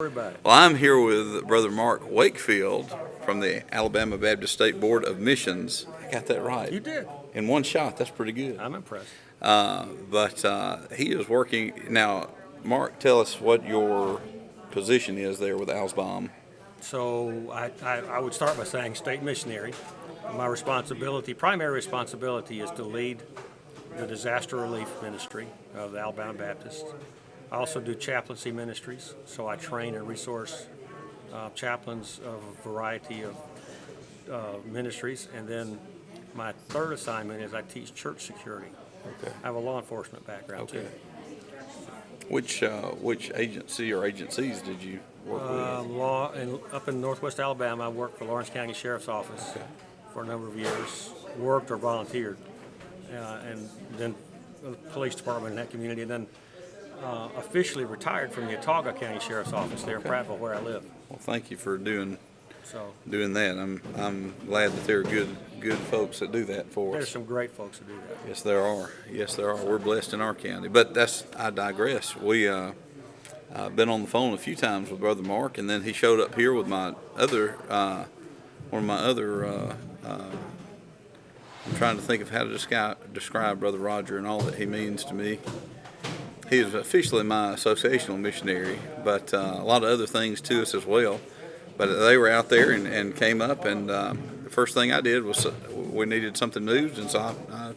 Everybody. Well, I'm here with Brother Mark Wakefield from the Alabama Baptist State Board of Missions. I got that right. You did. In one shot. That's pretty good. I'm impressed. But he is working now. Mark, tell us what your position is there with ALSBOM. So I would start by saying state missionary. My primary responsibility is to lead the disaster relief ministry of the Alabama Baptist. I also do chaplaincy ministries, so I train and resource chaplains of a variety of ministries. And then my third assignment is I teach church security. Okay. I have a law enforcement background too. Which agency or agencies did you work with? Up in Northwest Alabama, I worked for Lawrence County Sheriff's Office for a number of years, worked or volunteered, and then the police department in that community, and then officially retired from the Ohatchee County Sheriff's Office there in Prattville, where I live. Well, thank you for doing So that. I'm glad that there are good folks that do that for us. there's some great folks who do that. Yes, there are. Yes, there are. We're blessed in our county. But I digress. We been on the phone a few times with Brother Mark, and then he showed up here with my other one of my other. I'm trying to think of how to describe Brother Roger and all that he means to me. He is officially my associational missionary, but a lot of other things to us as well. But they were out there and came up, and the first thing I did was we needed something moved, and so I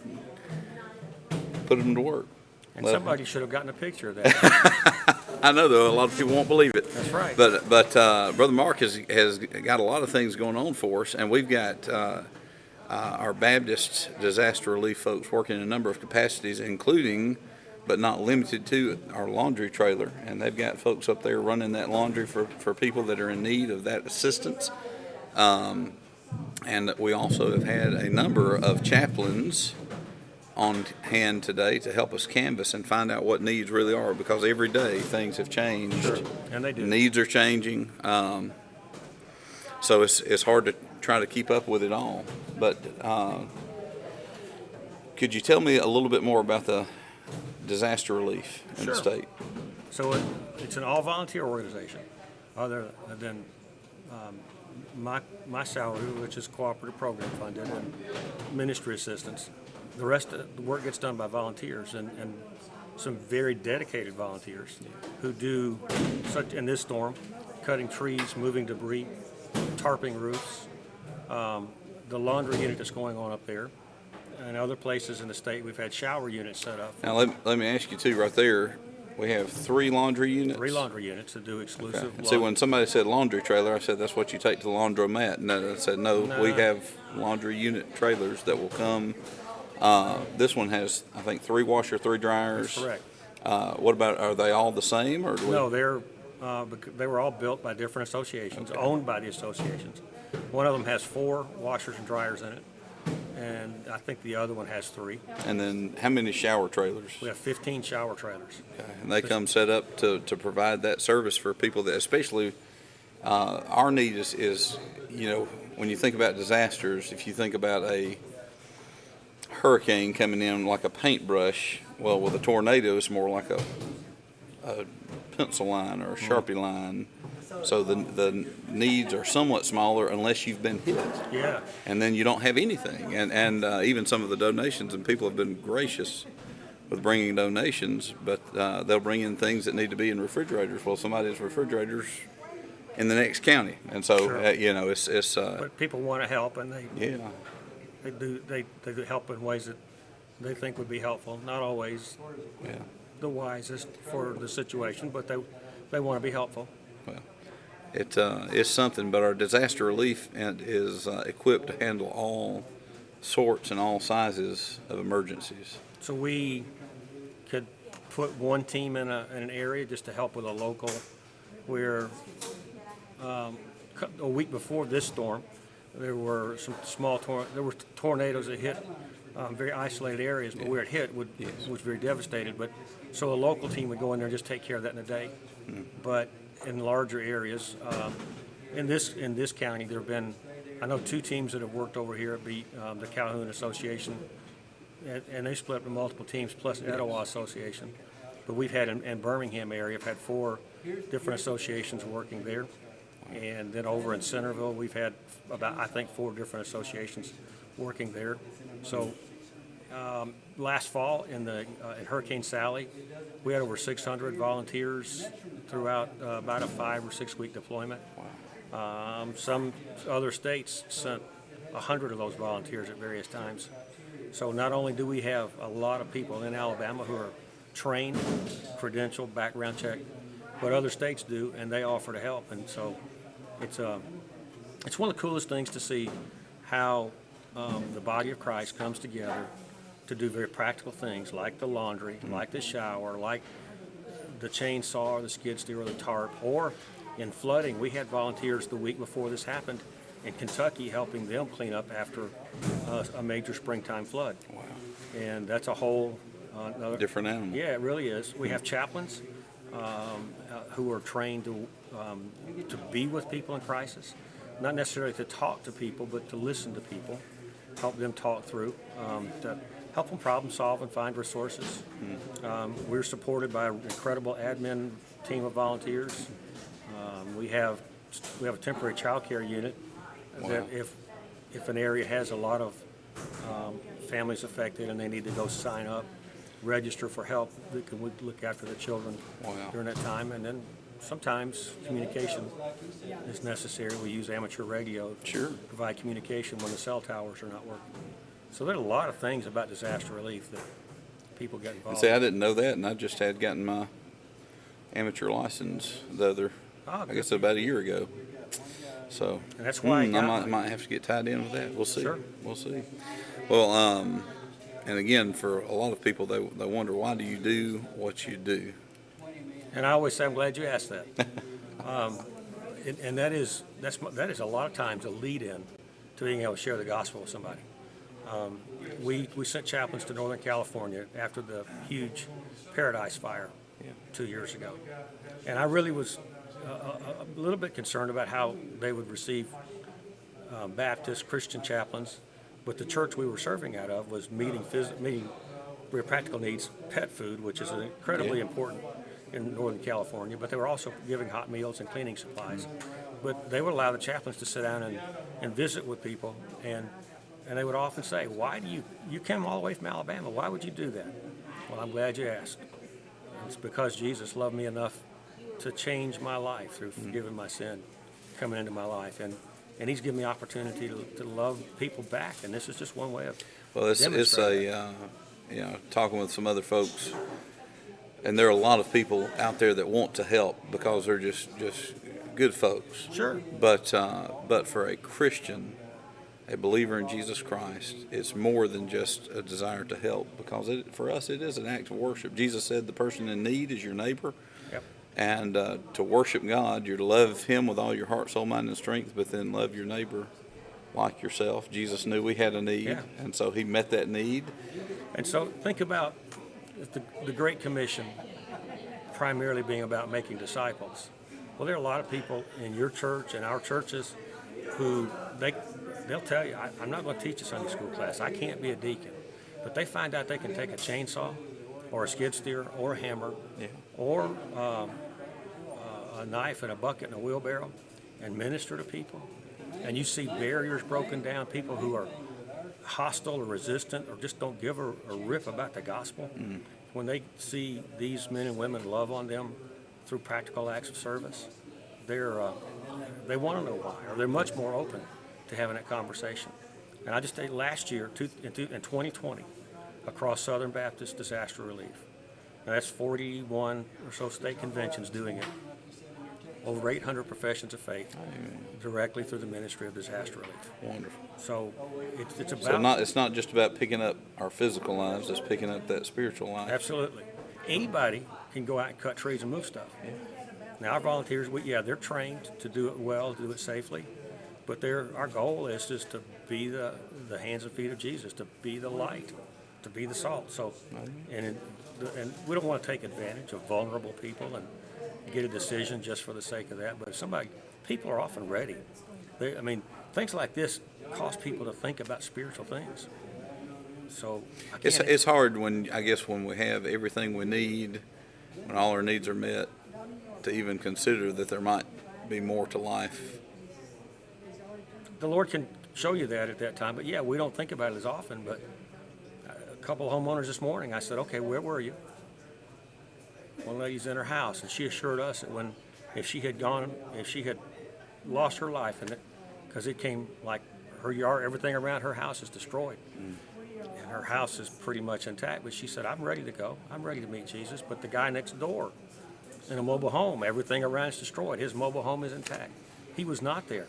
put them to work. And somebody should have gotten a picture of that. I know, though, a lot of people won't believe it. That's right. But Brother Mark has got a lot of things going on for us, and we've got our Baptist disaster relief folks working in a number of capacities, including but not limited to our laundry trailer. And they've got folks up there running that laundry for people that are in need of that assistance. And we also have had a number of chaplains on hand today to help us canvass and find out what needs really are, because every day things have changed. Sure. And they do. Needs are changing. So it's hard to try to keep up with it all. But could you tell me a little bit more about the disaster relief in the state? So it's an all-volunteer organization, other than my salary, which is cooperative program funded, and ministry assistance. The rest of the work gets done by volunteers and some very dedicated volunteers who do such in this storm, cutting trees, moving debris, tarping roofs, the laundry unit that's going on up there. And other places in the state, we've had shower units set up. Now, let me ask you, too, right there, we have 3 laundry units? 3 laundry units that do exclusive laundry. See, when somebody said laundry trailer, I said that's what you take to the laundromat. And I said, no, we have laundry unit trailers that will come. This one has, I think, 3 washer, 3 dryers. That's correct. What about, are they all the same? Or No, they were all built by different associations, owned by the associations. One of them has 4 washers and dryers in it, and I think the other one has 3. And then how many shower trailers? We have 15 shower trailers. Okay. And they come set up to provide that service for people that, especially our need is, when you think about disasters, if you think about a hurricane coming in like a paintbrush, well, with a tornado, it's more like a pencil line or a Sharpie line. So the needs are somewhat smaller unless you've been hit. Yeah. And then you don't have anything. And even some of the donations, and people have been gracious with bringing donations, but they'll bring in things that need to be in refrigerators. Well, somebody's refrigerator's in the next county. And so, Sure. It's But people want to help, and yeah. they help in ways that they think would be helpful. Not always the wisest for the situation, but they want to be helpful. Well, it's something, but our disaster relief is equipped to handle all sorts and all sizes of emergencies. So we could put one team in an area just to help with a local, where a week before this storm, there were some tornadoes that hit very isolated areas, but where it hit was very devastated. But so a local team would go in there and just take care of that in a day. But in larger areas, in this county, there have been, I know, 2 teams that have worked over here at the Calhoun Association, and they split up into multiple teams plus Etowah Association. but we've had in Birmingham area, I've had 4 different associations working there. And then over in Centerville, we've had about, I think, 4 different associations working there. So last fall in Hurricane Sally, we had over 600 volunteers throughout about a 5 or 6 week deployment. Some other states sent 100 of those volunteers at various times. So not only do we have a lot of people in Alabama who are trained, credentialed, background checked, but other states do, and they offer to help. And so it's one of the coolest things to see how the body of Christ comes together to do very practical things like the laundry, like the shower, like the chainsaw or the skid steer or the tarp, or in flooding. We had volunteers the week before this happened in Kentucky helping them clean up after a major springtime flood. Wow. And that's a whole another Different animal. Yeah, it really is. We have chaplains who are trained to be with people in crisis, not necessarily to talk to people, but to listen to people, help them talk through, to help them problem solve and find resources. We're supported by an incredible admin team of volunteers. We have a temporary child care unit that if an area has a lot of families affected and they need to go sign up, register for help, we can look after the children during that time. And then sometimes communication is necessary. We use amateur radio to provide communication when the cell towers are not working. So there are a lot of things about disaster relief that people get involved See, I didn't know that, and I just had gotten my amateur license I guess about a year ago. So and that's why I might have to get tied in with that. We'll see. Sure. We'll see. Well, and again, for a lot of people, they wonder, why do you do what you do? And I always say, I'm glad you asked that. And that is a lot of times a lead-in to being able to share the gospel with somebody. We sent chaplains to Northern California after the huge Paradise Fire 2 years ago. And I really was a little bit concerned about how they would receive Baptist Christian chaplains, but the church we were serving out of was meeting very practical needs, pet food, which is incredibly important in Northern California, but they were also giving hot meals and cleaning supplies. But they would allow the chaplains to sit down and visit with people, and they would often say, why do you came all the way from Alabama, why would you do that? Well, I'm glad you asked. It's because Jesus loved me enough to change my life through forgiving my sin, coming into my life, and he's given me opportunity to love people back, and this is just one way of talking with some other folks, and there are a lot of people out there that want to help because they're just good folks. Sure. But for a Christian, a believer in Jesus Christ, it's more than just a desire to help, because for us it is an act of worship. Jesus said the person in need is your neighbor. Yep. And to worship God, you're to love Him with all your heart, soul, mind, and strength, but then love your neighbor like yourself. Jesus knew we had a need, and so He met that need. And so think about the Great Commission primarily being about making disciples. Well, there are a lot of people in your church and our churches who they'll tell you, I'm not going to teach a Sunday school class. I can't be a deacon. But they find out they can take a chainsaw or a skid steer or a hammer or a knife and a bucket and a wheelbarrow and minister to people. And you see barriers broken down, people who are hostile or resistant or just don't give a rip about the gospel. When they see these men and women love on them through practical acts of service, they want to know why, or they're much more open to having that conversation. And I just say last year, in 2020, across Southern Baptist Disaster Relief, and that's 41 or so state conventions doing it, over 800 professions of faith, directly through the ministry of disaster relief. Wonderful. So it's about... So it's not just about picking up our physical lives, it's picking up that spiritual life. Absolutely. Anybody can go out and cut trees and move stuff. Now, our volunteers, they're trained to do it well, to do it safely, but our goal is just to be the hands and feet of Jesus, to be the light, to be the salt. So, and we don't want to take advantage of vulnerable people and get a decision just for the sake of that. But people are often ready. Things like this cause people to think about spiritual things. So it's hard when we have everything we need, when all our needs are met, to even consider that there might be more to life. The Lord can show you that at that time, but yeah, we don't think about it as often. But a couple of homeowners this morning, I said, okay, where were you? One lady's in her house, and she assured us that if she had lost her life, and because it came like her yard, everything around her house is destroyed, and her house is pretty much intact. But she said, I'm ready to go. I'm ready to meet Jesus. But the guy next door, in a mobile home, everything around is destroyed. His mobile home is intact. He was not there,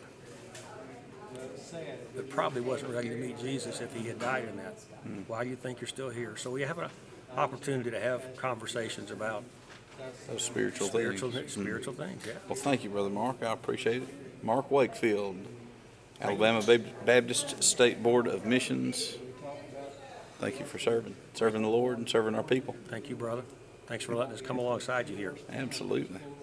but probably wasn't ready to meet Jesus if he had died in that. Why do you think you're still here? So we have an opportunity to have conversations about Those spiritual things. spiritual things, yeah. Well, thank you, Brother Mark. I appreciate it. Mark Wakefield, Alabama Baptist State Board of Missions. Thank you for serving the Lord and serving our people. Thank you, brother. Thanks for letting us come alongside you here. Absolutely.